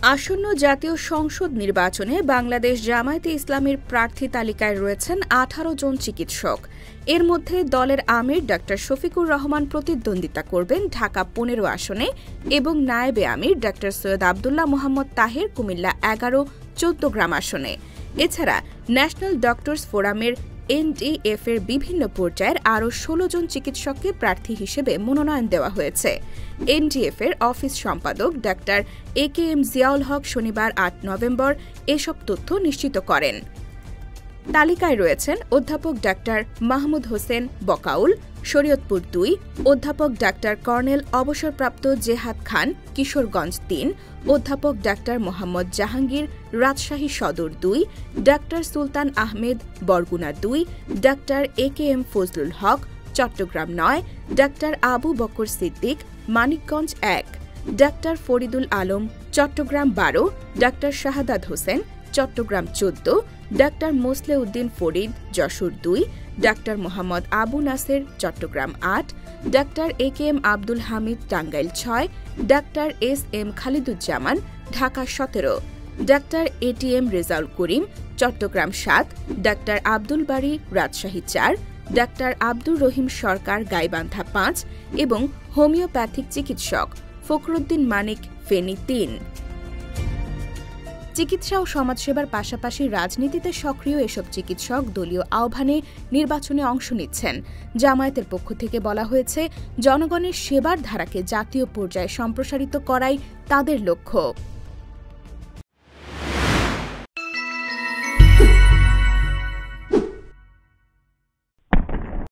আসন্ন জাতীয় সংসদ নির্বাচনে বাংলাদেশ জামায়াতে ইসলামীর প্রার্থী তালিকায় রয়েছেন ১৮ জন চিকিৎসক। এর মধ্যে দলের আমির ডা শফিকুর রহমান প্রতিদ্বন্দ্বিতা করবেন ঢাকা ১৫ আসনে এবং নায়েবে আমির ডা সৈয়দ আবদুল্লাহ মোহাম্মদ তাহের কুমিল্লা ১১-১৪গ্রাম আসনে। এছাড়া ন্যাশনাল ডক্টরস ফোরামের এনডিএফ এর বিভিন্ন পর্যায়ের আরও ১৬ জন চিকিৎসককে প্রার্থী হিসেবে মনোনয়ন দেওয়া হয়েছে। এনডিএফ এর অফিস সম্পাদক ডা একেএম জিয়াউল হক শনিবার ৮ নভেম্বর এসব তথ্য নিশ্চিত করেন। তালিকায় রয়েছেন অধ্যাপক ডা মাহমুদ হোসেন বকাউল, শরীয়তপুর ২, অধ্যাপক ডা কর্নেল অবসরপ্রাপ্ত জেহাদ খান, কিশোরগঞ্জ ৩, অধ্যাপক ডা মোহাম্মদ জাহাঙ্গীর, রাজশাহী সদর ২, ডা সুলতান আহমেদ, বরগুনা ২, ডা একেএম ফজলুল হক, চট্টগ্রাম ৯, ডা আবু বকর সিদ্দিক, মানিকগঞ্জ ১, ডা ফরিদুল আলম, চট্টগ্রাম ১২, ডা শাহাদাত হোসেন, চট্টগ্রাম ১৪, ডা মোসলেউদ্দিন ফরিদ, যশোর ২, ডা মোহাম্মদ আবু নাসের, চট্টগ্রাম ৮, ডা একেএম আব্দুল হামিদ, টাঙ্গাইল ৬, ডা এসএম খালিদুজ্জামান, ঢাকা ১৭, ডা এটিএম রেজাউল করিম, চট্টগ্রাম ৭, ডা আব্দুল বারী, রাজশাহী ৪, ডা আব্দুর রহিম সরকার, গাইবান্ধা ৫ এবং হোমিওপ্যাথিক চিকিৎসক ফখরুদ্দিন মানিক, ফেনী ৩। চিকিৎসা ও সমাজসেবার পাশাপাশি রাজনীতিতে সক্রিয় এসব চিকিৎসক দলীয় আহ্বানে নির্বাচনে অংশ নিচ্ছেন। জামায়াতের পক্ষ থেকে বলা হয়েছে, জনগণের সেবার ধারাকে জাতীয় পর্যায়ে সম্প্রসারিত করাই তাদের লক্ষ্য।